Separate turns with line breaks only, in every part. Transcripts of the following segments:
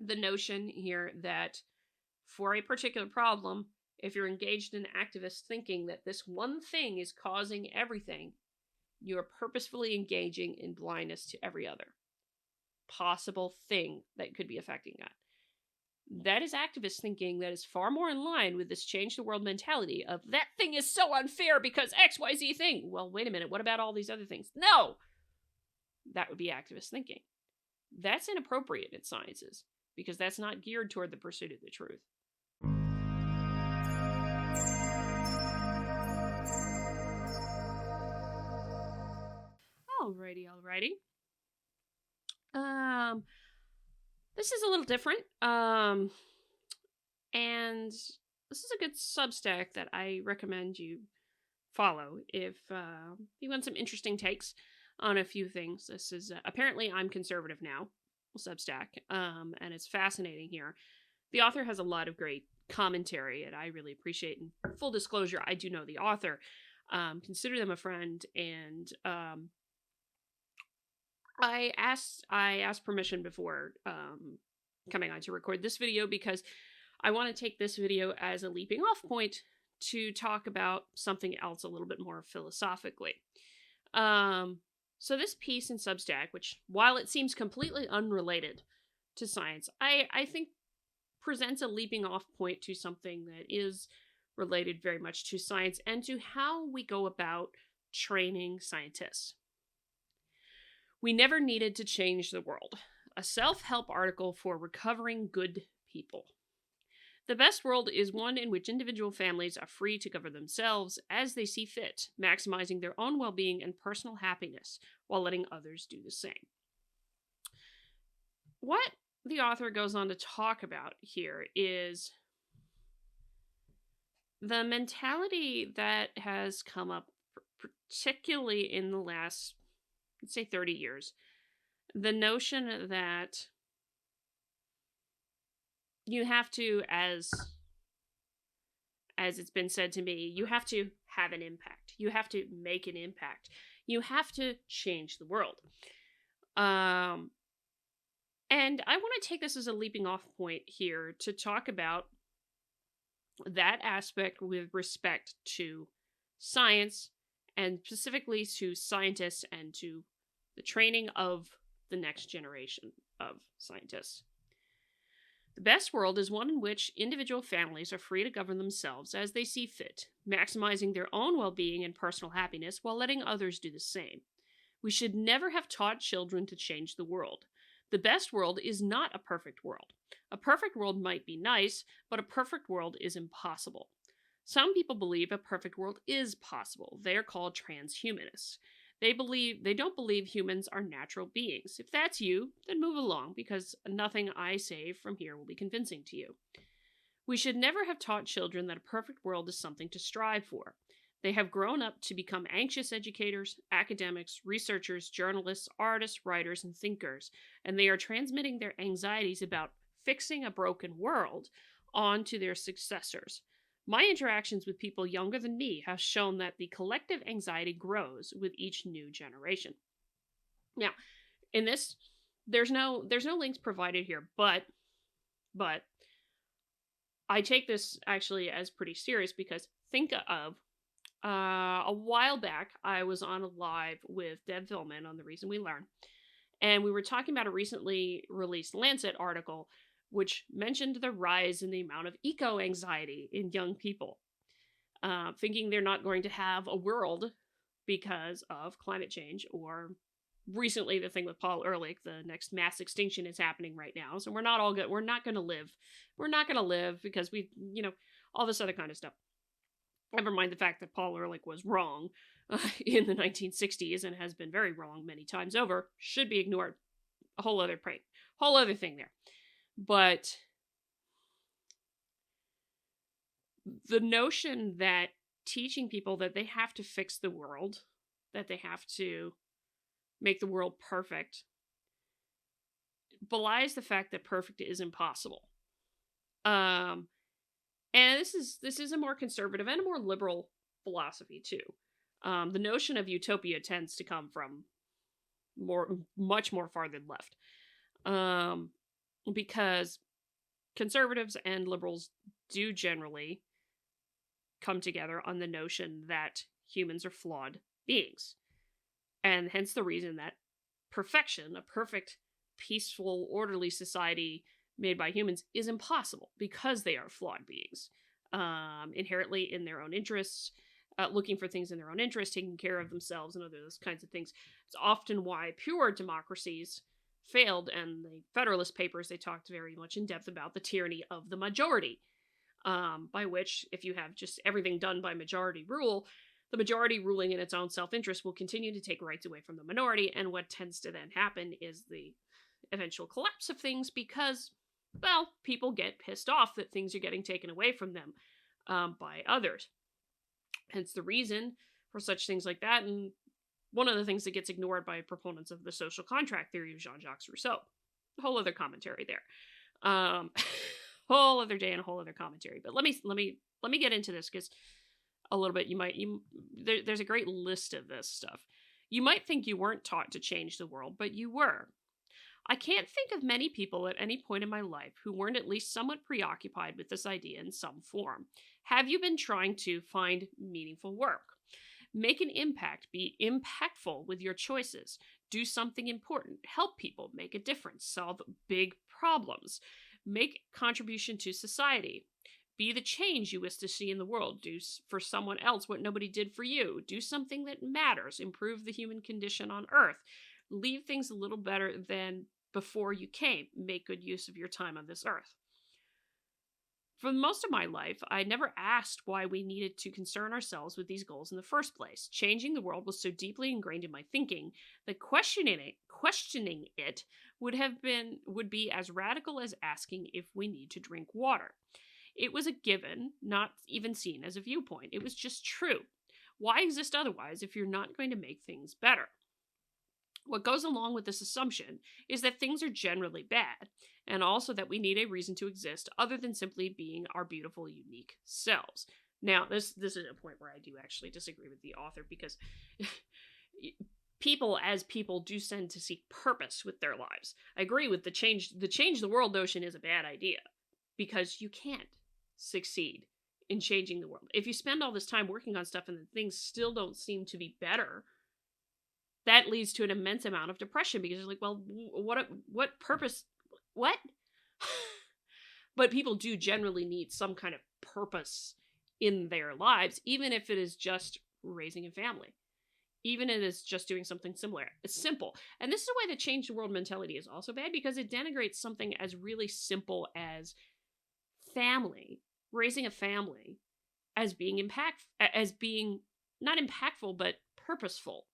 the notion here that for a particular problem, if you're engaged in activist thinking that this one thing is causing everything, you are purposefully engaging in blindness to every other possible thing that could be affecting that. That is activist thinking that is far more in line with this change the world mentality of that thing is so unfair because XYZ thing. Well, wait a minute, what about all these other things? No! That would be activist thinking. That's inappropriate in sciences because that's not geared toward the pursuit of the truth. Alrighty. This is a little different. And this is a good Substack that I recommend you follow if you want some interesting takes on a few things. This is apparently I'm Conservative Now, Substack, and it's fascinating here. The author has a lot of great commentary, and I really appreciate. And full disclosure, I do know the author. Consider them a friend, and I asked permission before coming on to record this video because I want to take this video as a leaping off point to talk about something else a little bit more philosophically. So this piece in Substack, which while it seems completely unrelated to science, I think presents a leaping off point to something that is related very much to science and to how we go about training scientists. We never needed to change the world. A self-help article for recovering good people. The best world is one in which individual families are free to govern themselves as they see fit, maximizing their own well-being and personal happiness while letting others do the same. What the author goes on to talk about here is the mentality that has come up particularly in the last, let's say, 30 years. The notion that you have to, as it's been said to me, you have to have an impact. You have to make an impact. You have to change the world. And I want to take this as a leaping off point here to talk about that aspect with respect to science, and specifically to scientists and to the training of the next generation of scientists. The best world is one in which individual families are free to govern themselves as they see fit, maximizing their own well-being and personal happiness while letting others do the same. We should never have taught children to change the world. The best world is not a perfect world. A perfect world might be nice, but a perfect world is impossible. Some people believe a perfect world is possible. They are called transhumanists. They don't believe humans are natural beings. If that's you, then move along, because nothing I say from here will be convincing to you. We should never have taught children that a perfect world is something to strive for. They have grown up to become anxious educators, academics, researchers, journalists, artists, writers, and thinkers, and they are transmitting their anxieties about fixing a broken world onto their successors. My interactions with people younger than me have shown that the collective anxiety grows with each new generation. Now, in this, there's no links provided here, but I take this actually as pretty serious because think of a while back, I was on a live with Deb Villman on The Reason We Learn, and we were talking about a recently released Lancet article which mentioned the rise in the amount of eco-anxiety in young people, thinking they're not going to have a world because of climate change, or recently the thing with Paul Ehrlich, the next mass extinction is happening right now, so we're not going to live. We're not going to live because all this other kind of stuff. Never mind the fact that Paul Ehrlich was wrong in the 1960s and has been very wrong many times over, should be ignored. A whole other thing there. But the notion that teaching people that they have to fix the world, that they have to make the world perfect, belies the fact that perfect is impossible. And this is a more conservative and a more liberal philosophy too. The notion of utopia tends to come from much more farther left. because conservatives and liberals do generally come together on the notion that humans are flawed beings. And hence the reason that perfection, a perfect, peaceful, orderly society made by humans, is impossible because they are flawed beings. Inherently in their own interests, looking for things in their own interest, taking care of themselves, and other those kinds of things. It's often why pure democracies failed, and the Federalist Papers, they talked very much in depth about the tyranny of the majority, by which, if you have just everything done by majority rule, the majority ruling in its own self-interest will continue to take rights away from the minority, and what tends to then happen is the eventual collapse of things because, well, people get pissed off that things are getting taken away from them by others. Hence the reason for such things like that, and one of the things that gets ignored by proponents of the social contract theory of Jean-Jacques Rousseau. A whole other commentary there. Whole other day and a whole other commentary. But let me get into this because a little bit there's a great list of this stuff. You might think you weren't taught to change the world, but you were. I can't think of many people at any point in my life who weren't at least somewhat preoccupied with this idea in some form. Have you been trying to find meaningful work? Make an impact, be impactful with your choices, do something important, help people, make a difference, solve big problems, make contribution to society, be the change you wish to see in the world, do for someone else what nobody did for you, do something that matters, improve the human condition on Earth, leave things a little better than before you came, make good use of your time on this earth. For most of my life, I never asked why we needed to concern ourselves with these goals in the first place. Changing the world was so deeply ingrained in my thinking that questioning it would be as radical as asking if we need to drink water. It was a given, not even seen as a viewpoint. It was just true. Why exist otherwise if you're not going to make things better? What goes along with this assumption is that things are generally bad, and also that we need a reason to exist other than simply being our beautiful, unique selves. Now, this is a point where I do actually disagree with the author, because people do tend to seek purpose with their lives. I agree with the change the world notion is a bad idea, because you can't succeed in changing the world. If you spend all this time working on stuff and things still don't seem to be better, that leads to an immense amount of depression, because you're like, well, what purpose? What? But people do generally need some kind of purpose in their lives, even if it is just raising a family. Even if it is just doing something similar. It's simple. And this is a way that change the world mentality is also bad, because it denigrates something as really simple as family, raising a family, as being not impactful, but purposeful.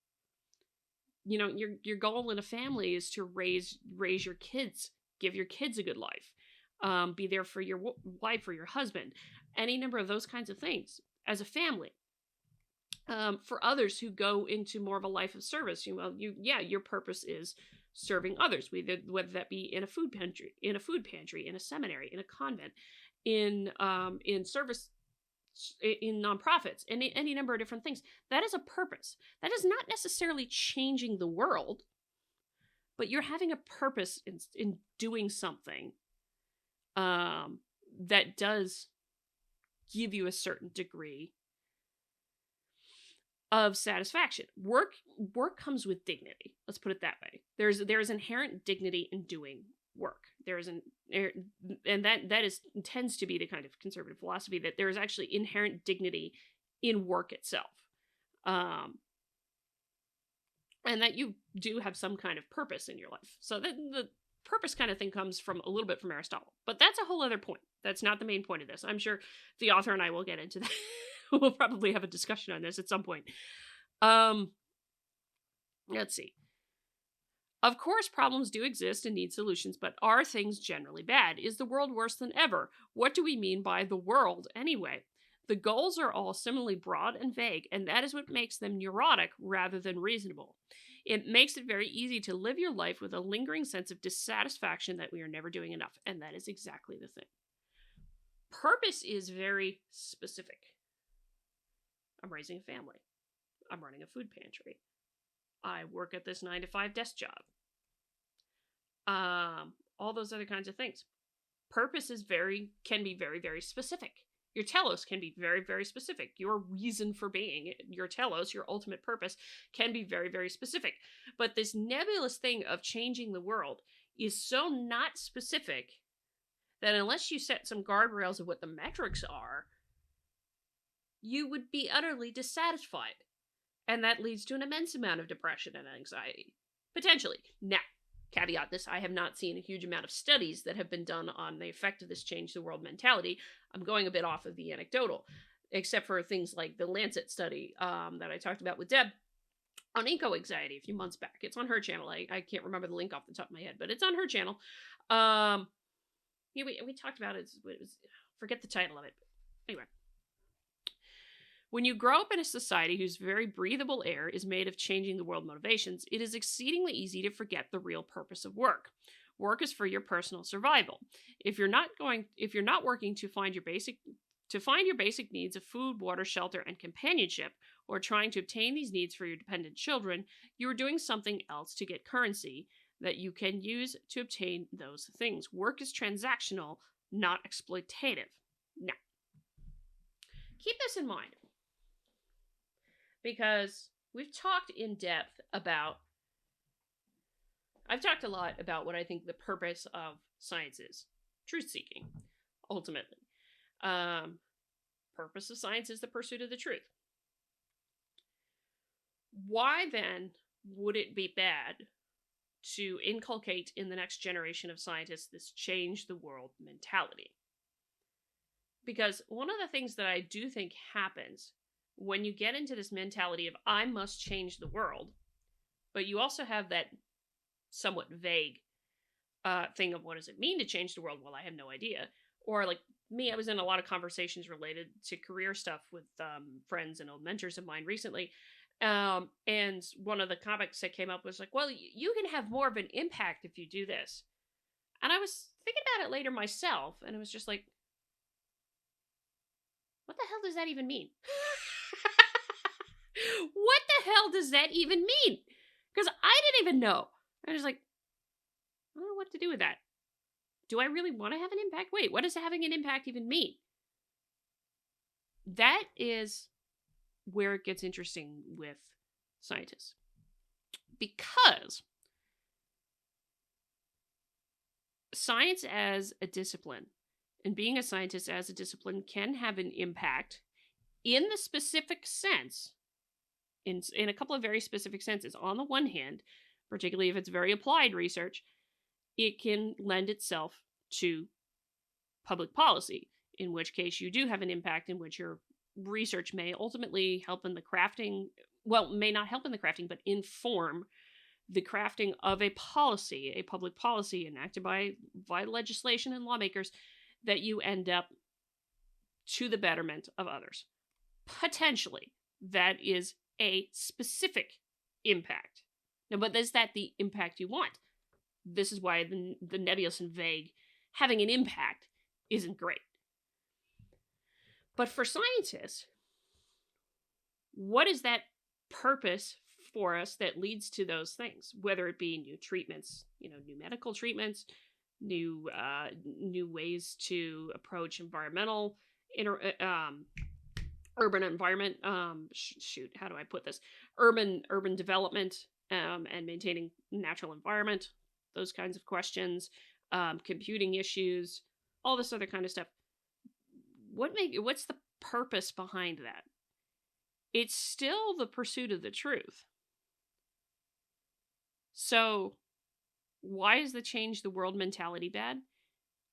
You know, your goal in a family is to raise your kids, give your kids a good life, be there for your wife or your husband, any number of those kinds of things as a family. For others who go into more of a life of service, your purpose is serving others, whether that be in a food pantry, in a seminary, in a convent, in service, in nonprofits, and any number of different things. That is a purpose. That is not necessarily changing the world, but you're having a purpose in doing something that does give you a certain degree of satisfaction. Work comes with dignity. Let's put it that way. There's inherent dignity in doing work. And that tends to be the kind of conservative philosophy, that there is actually inherent dignity in work itself, and that you do have some kind of purpose in your life. So the purpose kind of thing comes from a little bit from Aristotle, but that's a whole other point. That's not the main point of this. I'm sure the author and I will get into that. We'll probably have a discussion on this at some point. Let's see. Of course, problems do exist and need solutions, but are things generally bad? Is the world worse than ever? What do we mean by the world, anyway? The goals are all similarly broad and vague, and that is what makes them neurotic rather than reasonable. It makes it very easy to live your life with a lingering sense of dissatisfaction that we are never doing enough, and that is exactly the thing. Purpose is very specific. I'm raising a family. I'm running a food pantry. I work at this 9-to-5 desk job. all those other kinds of things. Purpose can be very, very specific. Your telos can be very, very specific. Your reason for being, your telos, your ultimate purpose, can be very, very specific. But this nebulous thing of changing the world is so not specific that unless you set some guardrails of what the metrics are, you would be utterly dissatisfied. And that leads to an immense amount of depression and anxiety. Potentially. Now, caveat this, I have not seen a huge amount of studies that have been done on the effect of this change the world mentality. I'm going a bit off of the anecdotal, except for things like the Lancet study that I talked about with Deb on eco-anxiety a few months back. It's on her channel. I can't remember the link off the top of my head, but it's on her channel. Yeah, we talked about it. It was, forget the title of it. But anyway. When you grow up in a society whose very breathable air is made of changing the world motivations, it is exceedingly easy to forget the real purpose of work. Work is for your personal survival. If you're not working to find your basic needs of food, water, shelter, and companionship, or trying to obtain these needs for your dependent children, you are doing something else to get currency that you can use to obtain those things. Work is transactional, not exploitative. Now, keep this in mind. Because we've talked in depth about, I've talked a lot about what I think the purpose of science is. Truth-seeking, ultimately. Purpose of science is the pursuit of the truth. Why then would it be bad to inculcate in the next generation of scientists this change the world mentality? Because one of the things that I do think happens when you get into this mentality of, I must change the world, but you also have that somewhat vague thing of what does it mean to change the world? Well, I have no idea. Or like me, I was in a lot of conversations related to career stuff with friends and old mentors of mine recently. And one of the comics that came up was like, well, you can have more of an impact if you do this. And I was thinking about it later myself, and it was just like, what the hell does that even mean? What the hell does that even mean? Because I didn't even know. I was like, I don't know what to do with that. Do I really want to have an impact? Wait, what does having an impact even mean? That is where it gets interesting with scientists. Because science as a discipline, and being a scientist as a discipline, can have an impact in the specific sense, in a couple of very specific senses. On the one hand, particularly if it's very applied research, it can lend itself to public policy, in which case you do have an impact in which your research may ultimately help in the crafting, well, may not help in the crafting, but inform the crafting of a policy, a public policy enacted by legislation and lawmakers that you end up to the betterment of others. Potentially, that is a specific impact. Now, but is that the impact you want? This is why the nebulous and vague having an impact isn't great. But for scientists, what is that purpose for us that leads to those things? Whether it be new treatments, new medical treatments, new ways to approach environmental, urban environment. How do I put this? Urban development and maintaining natural environment. Those kinds of questions, computing issues, all this other kind of stuff. What's the purpose behind that? It's still the pursuit of the truth. So, why is the change the world mentality bad?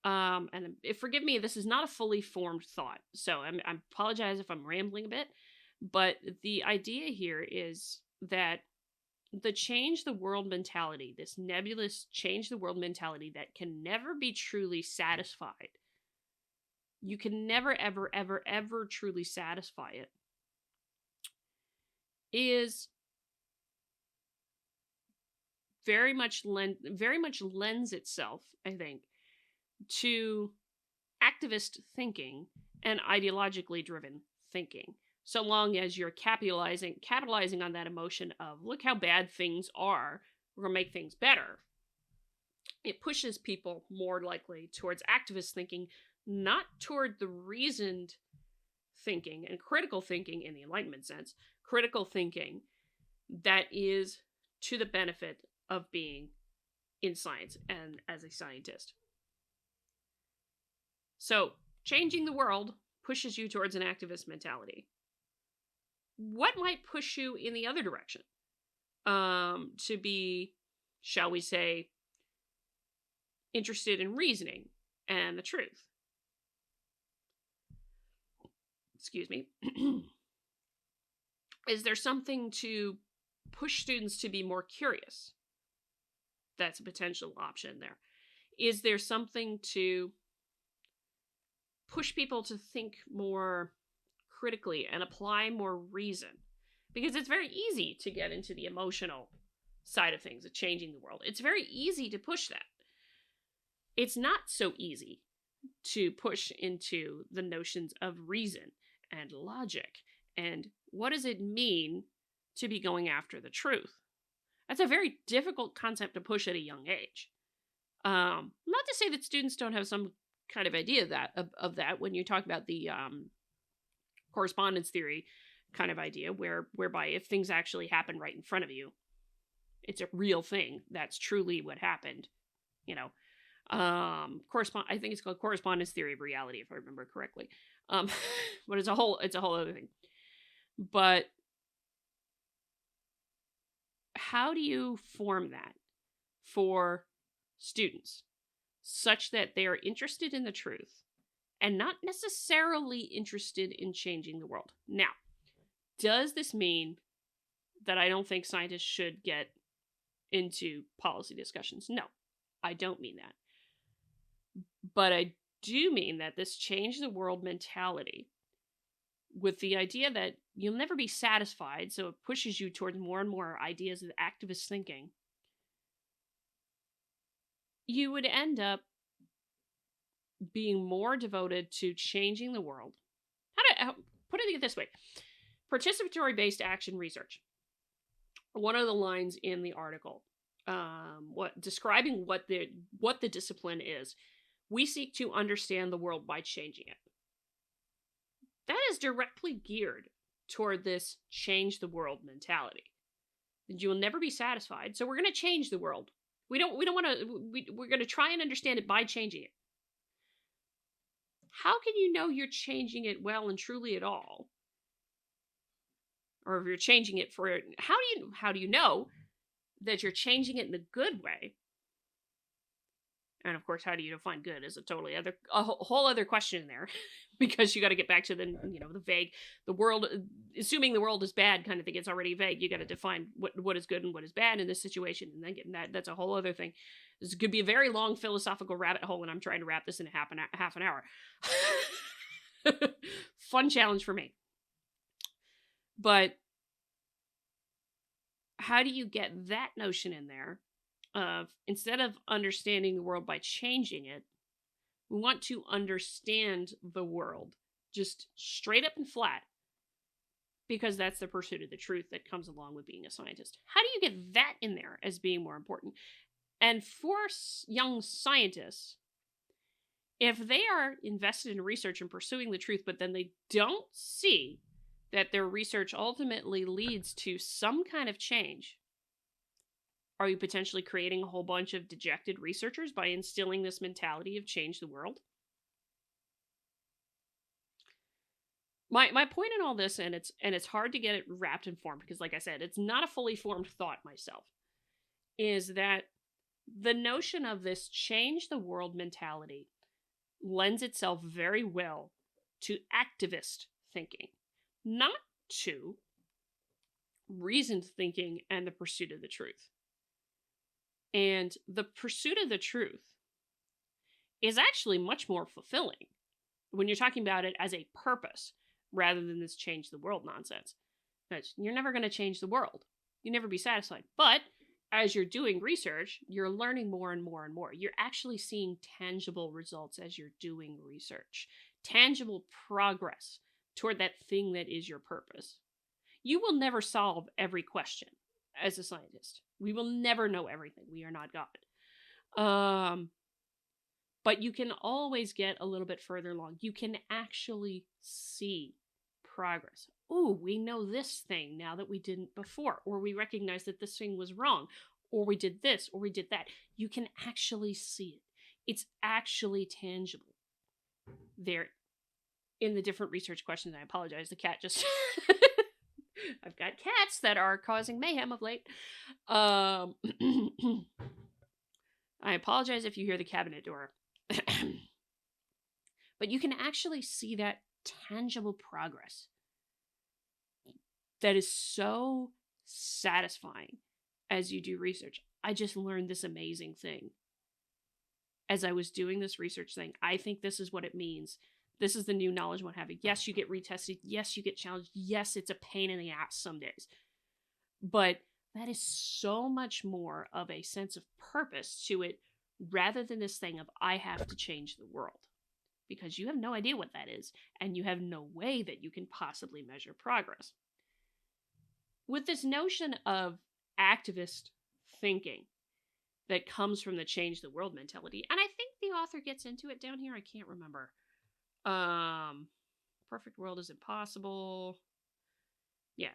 And forgive me, this is not a fully formed thought, so I apologize if I'm rambling a bit, but the idea here is that the change the world mentality, this nebulous change the world mentality that can never be truly satisfied, you can never, ever, ever, ever truly satisfy it, is very much lends itself, I think, to activist thinking and ideologically driven thinking. So long as you're capitalizing on that emotion of, look how bad things are, we're going to make things better. it pushes people more likely towards activist thinking, not toward the reasoned thinking and critical thinking in the Enlightenment sense, critical thinking that is to the benefit of being in science and as a scientist. So, changing the world pushes you towards an activist mentality. What might push you in the other direction? To be, shall we say, interested in reasoning and the truth. Excuse me. Is there something to push students to be more curious? That's a potential option there. Is there something to push people to think more critically and apply more reason? Because it's very easy to get into the emotional side of things, of changing the world. It's very easy to push that. It's not so easy to push into the notions of reason and logic and what does it mean to be going after the truth. That's a very difficult concept to push at a young age. Not to say that students don't have some kind of idea of that when you talk about the correspondence theory kind of idea, whereby if things actually happen right in front of you, it's a real thing. That's truly what happened. You know, I think it's called correspondence theory of reality, if I remember correctly. But it's a whole other thing. But how do you form that for students such that they are interested in the truth and not necessarily interested in changing the world? Now, does this mean that I don't think scientists should get into policy discussions? No, I don't mean that. But I do mean that this change the world mentality with the idea that you'll never be satisfied, so it pushes you towards more and more ideas of activist thinking, you would end up being more devoted to changing the world. Put it this way. Participatory-based action research. One of the lines in the article, describing what the discipline is, we seek to understand the world by changing it. That is directly geared toward this change the world mentality. You will never be satisfied, so we're going to change the world. We don't want to. We're going to try and understand it by changing it. How can you know you're changing it well and truly at all? Or if you're changing it for how do you know that you're changing it in a good way? And of course, how do you define good is a whole other question there, because you got to get back to the vague, the world, assuming the world is bad kind of thing. It's already vague. You got to define what is good and what is bad in this situation, and then getting that's a whole other thing. This could be a very long philosophical rabbit hole, and I'm trying to wrap this in half an hour. Fun challenge for me. But how do you get that notion in there? Of instead of understanding the world by changing it, we want to understand the world just straight up and flat, because that's the pursuit of the truth that comes along with being a scientist. How do you get that in there as being more important? And for young scientists, if they are invested in research and pursuing the truth, but then they don't see that their research ultimately leads to some kind of change, are you potentially creating a whole bunch of dejected researchers by instilling this mentality of change the world? My point in all this, and it's hard to get it wrapped in form, because like I said, it's not a fully formed thought myself, is that the notion of this change the world mentality lends itself very well to activist thinking, not to reasoned thinking and the pursuit of the truth. And the pursuit of the truth is actually much more fulfilling when you're talking about it as a purpose rather than this change the world nonsense. Because you're never going to change the world. You'll never be satisfied. But as you're doing research, you're learning more and more and more. You're actually seeing tangible results as you're doing research. Tangible progress toward that thing that is your purpose. You will never solve every question as a scientist. We will never know everything. We are not God. Um, but you can always get a little bit further along. You can actually see progress. Ooh, we know this thing now that we didn't before, or we recognize that this thing was wrong, or we did this, or we did that. You can actually see it. It's actually tangible. There in the different research questions. I apologize. The cat just I've got cats that are causing mayhem of late. I apologize if you hear the cabinet door. But you can actually see that tangible progress that is so satisfying as you do research. I just learned this amazing thing as I was doing this research thing. I think this is what it means. This is the new knowledge one having. Yes, you get retested. Yes, you get challenged. Yes, it's a pain in the ass some days. But that is so much more of a sense of purpose to it rather than this thing of I have to change the world. Because you have no idea what that is, and you have no way that you can possibly measure progress. With this notion of activist thinking that comes from the change the world mentality, and I think the author gets into it down here, I can't remember. Perfect world is impossible. Yeah.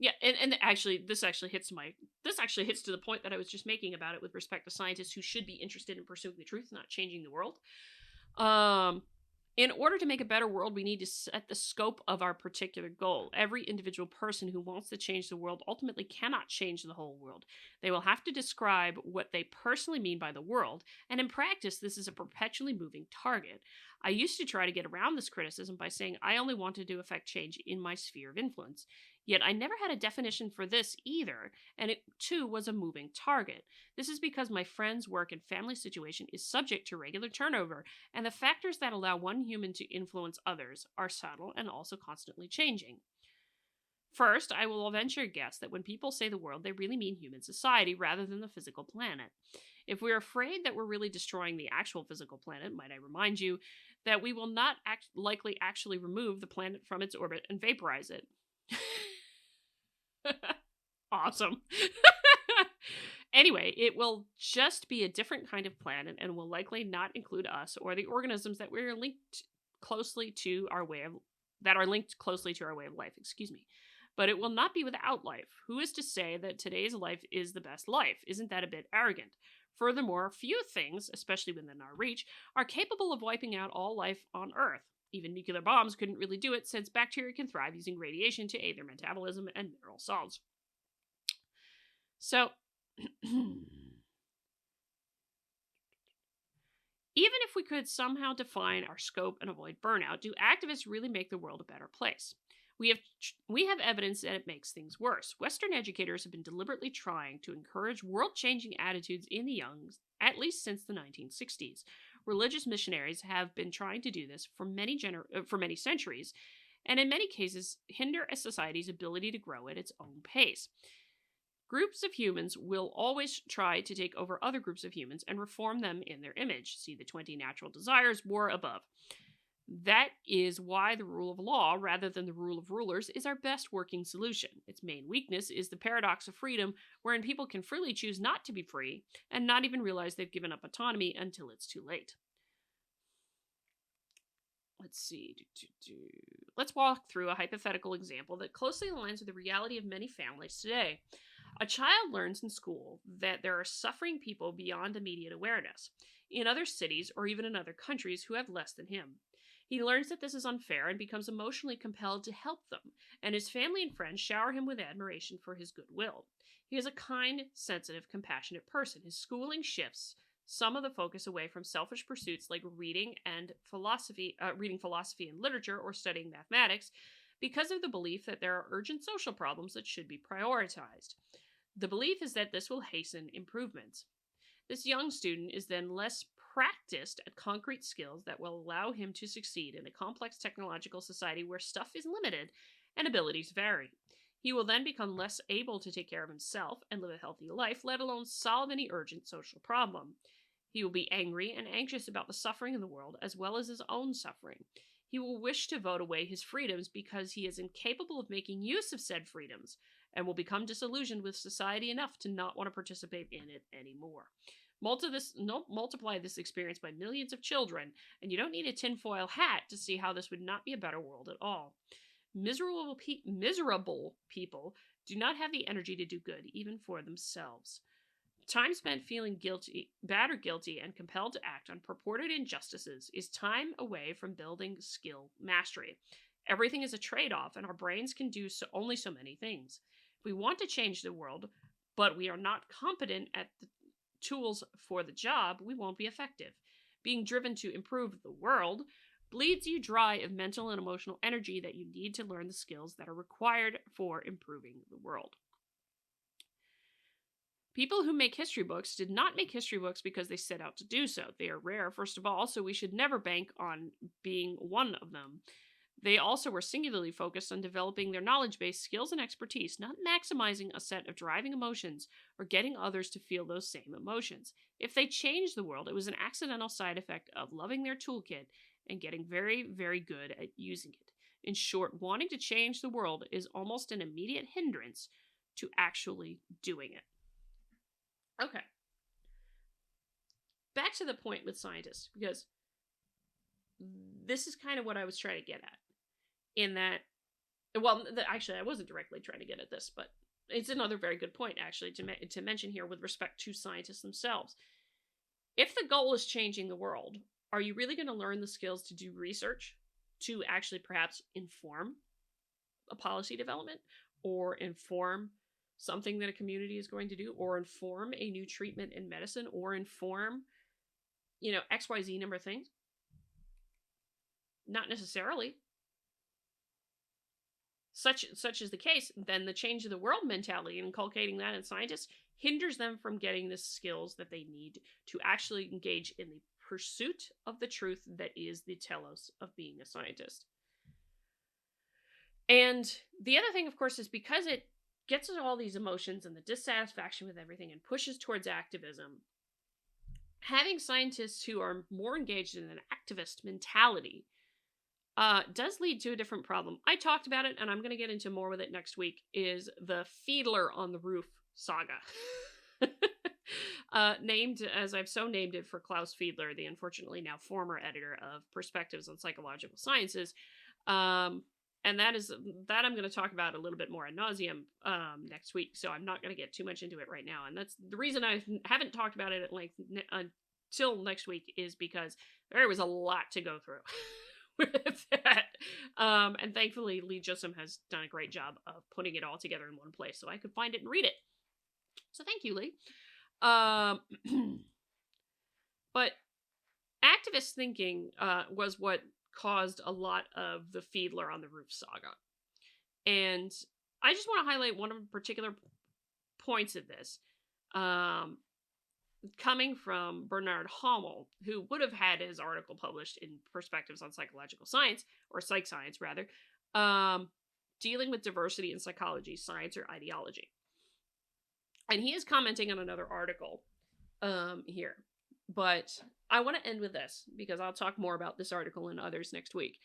Yeah, and actually this actually hits to the point that I was just making about it with respect to scientists who should be interested in pursuing the truth, not changing the world. In order to make a better world, we need to set the scope of our particular goal. Every individual person who wants to change the world ultimately cannot change the whole world. They will have to describe what they personally mean by the world, and in practice, this is a perpetually moving target. I used to try to get around this criticism by saying I only wanted to affect change in my sphere of influence. Yet I never had a definition for this either, and it too was a moving target. This is because my friend's work and family situation is subject to regular turnover, and the factors that allow one human to influence others are subtle and also constantly changing. First, I will venture a guess that when people say the world, they really mean human society rather than the physical planet. If we're afraid that we're really destroying the actual physical planet, might I remind you that we will not likely actually remove the planet from its orbit and vaporize it. Awesome. Anyway, it will just be a different kind of planet and will likely not include us or the organisms that we're linked closely to our way of life, But it will not be without life. Who is to say that today's life is the best life? Isn't that a bit arrogant? Furthermore, few things, especially within our reach, are capable of wiping out all life on Earth. Even nuclear bombs couldn't really do it, since bacteria can thrive using radiation to aid their metabolism and mineral salts. So, even if we could somehow define our scope and avoid burnout, do activists really make the world a better place? We have evidence that it makes things worse. Western educators have been deliberately trying to encourage world-changing attitudes in the young, at least since the 1960s. Religious missionaries have been trying to do this for many centuries, and in many cases hinder a society's ability to grow at its own pace. Groups of humans will always try to take over other groups of humans and reform them in their image. See the 20 Natural Desires war above. That is why the rule of law, rather than the rule of rulers, is our best working solution. Its main weakness is the paradox of freedom, wherein people can freely choose not to be free and not even realize they've given up autonomy until it's too late. Let's see. Let's walk through a hypothetical example that closely aligns with the reality of many families today. A child learns in school that there are suffering people beyond immediate awareness, in other cities or even in other countries who have less than him. He learns that this is unfair and becomes emotionally compelled to help them, and his family and friends shower him with admiration for his goodwill. He is a kind, sensitive, compassionate person. His schooling shifts some of the focus away from selfish pursuits like reading philosophy and literature or studying mathematics, because of the belief that there are urgent social problems that should be prioritized. The belief is that this will hasten improvements. This young student is then less practiced at concrete skills that will allow him to succeed in a complex technological society where stuff is limited and abilities vary. He will then become less able to take care of himself and live a healthy life, let alone solve any urgent social problem. He will be angry and anxious about the suffering in the world as well as his own suffering. He will wish to vote away his freedoms because he is incapable of making use of said freedoms, and will become disillusioned with society enough to not want to participate in it anymore. Multiply this experience by millions of children, and you don't need a tinfoil hat to see how this would not be a better world at all. Miserable people do not have the energy to do good, even for themselves. Time spent feeling bad or guilty, and compelled to act on purported injustices is time away from building skill mastery. Everything is a trade-off, and our brains can do only so many things. If we want to change the world, but we are not competent at the tools for the job, we won't be effective. Being driven to improve the world bleeds you dry of mental and emotional energy that you need to learn the skills that are required for improving the world. People who make history books did not make history books because they set out to do so. They are rare, first of all, so we should never bank on being one of them. They also were singularly focused on developing their knowledge-based skills and expertise, not maximizing a set of driving emotions or getting others to feel those same emotions. If they changed the world, it was an accidental side effect of loving their toolkit and getting very, very good at using it. In short, wanting to change the world is almost an immediate hindrance to actually doing it. Okay. Back to the point with scientists, because this is kind of what I was trying to get at. In that, actually, I wasn't directly trying to get at this, but it's another very good point, actually, to mention here with respect to scientists themselves. If the goal is changing the world, are you really going to learn the skills to do research, to actually perhaps inform a policy development, or inform something that a community is going to do, or inform a new treatment in medicine, or inform, XYZ number of things? Not necessarily. Such is the case, then the change of the world mentality and inculcating that in scientists hinders them from getting the skills that they need to actually engage in the pursuit of the truth that is the telos of being a scientist. And the other thing, of course, is because it gets at all these emotions and the dissatisfaction with everything and pushes towards activism, having scientists who are more engaged in an activist mentality does lead to a different problem. I talked about it, and I'm going to get into more with it next week, is the Fiedler on the Roof saga. Named, as I've so named it, for Klaus Fiedler, the unfortunately now former editor of Perspectives on Psychological Sciences. And that I'm going to talk about a little bit more ad nauseum next week, so I'm not going to get too much into it right now. And that's the reason I haven't talked about it at length until next week, is because there was a lot to go through with that. And thankfully, Lee Jussom has done a great job of putting it all together in one place so I could find it and read it. So thank you, Lee. But activist thinking was what caused a lot of the Fiedler on the Roof saga. And I just want to highlight one of the particular points of this. Coming from Bernard Hommel, who would have had his article published in Perspectives on Psychological Science, or Psych Science rather, dealing with diversity in psychology, science, or ideology. And he is commenting on another article here. But I want to end with this, because I'll talk more about this article and others next week.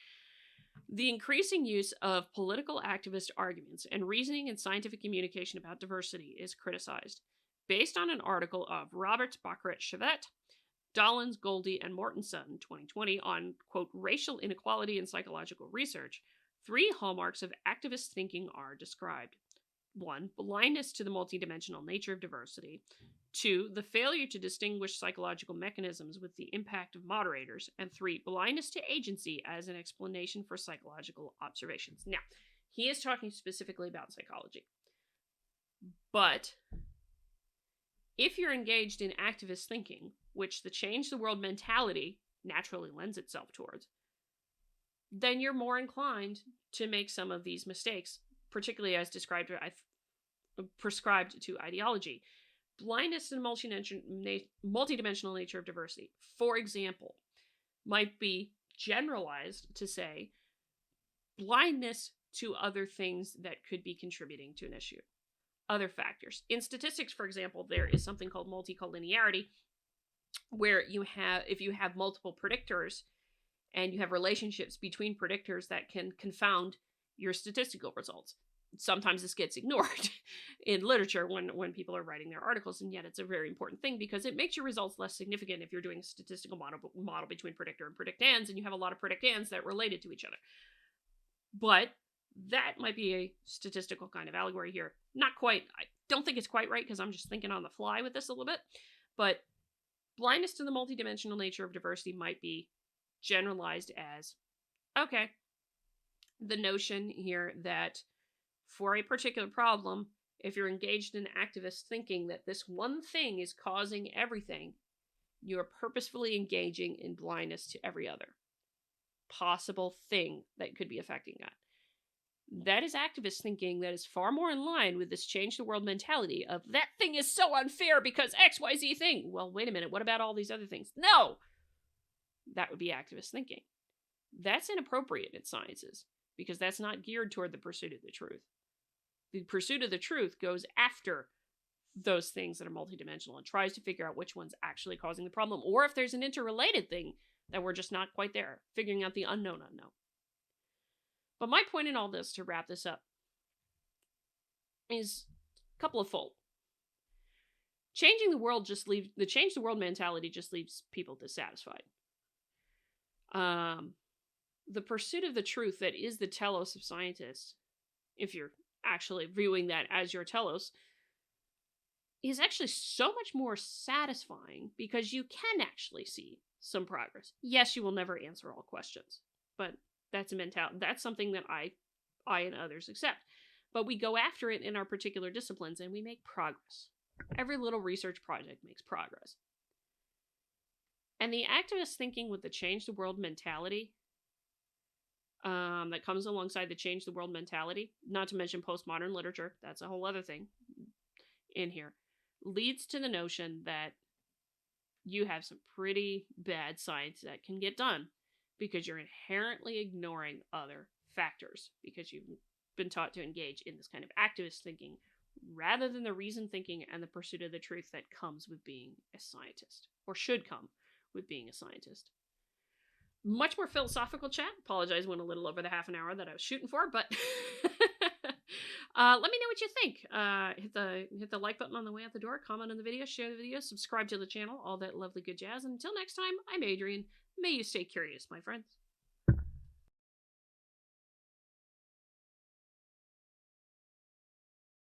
The increasing use of political activist arguments and reasoning in scientific communication about diversity is criticized. Based on an article of Robert Baccarat-Chevet, Dollins, Goldie, and Mortensen, 2020, on, quote, racial inequality in psychological research, 3 hallmarks of activist thinking are described. 1. Blindness to the multidimensional nature of diversity. 2. The failure to distinguish psychological mechanisms with the impact of moderators. And 3. Blindness to agency as an explanation for psychological observations. Now, he is talking specifically about psychology. But if you're engaged in activist thinking, which the change the world mentality naturally lends itself towards, then you're more inclined to make some of these mistakes, particularly as described, prescribed to ideology. Blindness to the multidimensional nature of diversity, for example, might be generalized to say blindness to other things that could be contributing to an issue. Other factors. In statistics, for example, there is something called multicollinearity, where if you have multiple predictors and you have relationships between predictors that can confound your statistical results. sometimes this gets ignored in literature when people are writing their articles, and yet it's a very important thing because it makes your results less significant if you're doing a statistical model between predictor and predictands, and you have a lot of predictands that related to each other. But that might be a statistical kind of allegory here. Not quite. I don't think it's quite right because I'm just thinking on the fly with this a little bit. But blindness to the multidimensional nature of diversity might be generalized as, okay, the notion here that for a particular problem, if you're engaged in activist thinking that this one thing is causing everything, you are purposefully engaging in blindness to every other possible thing that could be affecting that. That is activist thinking that is far more in line with this change the world mentality of that thing is so unfair because XYZ thing. Well, wait a minute, what about all these other things? No! That would be activist thinking. That's inappropriate in sciences because that's not geared toward the pursuit of the truth. The pursuit of the truth goes after those things that are multidimensional and tries to figure out which one's actually causing the problem, or if there's an interrelated thing that we're just not quite there, figuring out the unknown unknown. But my point in all this, to wrap this up, is a couple of fold. Changing the world the change the world mentality just leaves people dissatisfied. The pursuit of the truth that is the telos of scientists, if you're actually viewing that as your telos, is actually so much more satisfying because you can actually see some progress. Yes, you will never answer all questions, but that's a mentality. That's something that I and others accept. But we go after it in our particular disciplines and we make progress. Every little research project makes progress. And the activist thinking with the change the world mentality that comes alongside the change the world mentality, not to mention postmodern literature, that's a whole other thing in here, leads to the notion that you have some pretty bad science that can get done because you're inherently ignoring other factors because you've been taught to engage in this kind of activist thinking rather than the reason thinking and the pursuit of the truth that comes with being a scientist, or should come with being a scientist. Much more philosophical chat. Apologize, went a little over the half an hour that I was shooting for, but let me know what you think. Hit the like button on the way out the door, comment on the video, share the video, subscribe to the channel, all that lovely good jazz. And until next time, I'm Adrian. May you stay curious, my friends.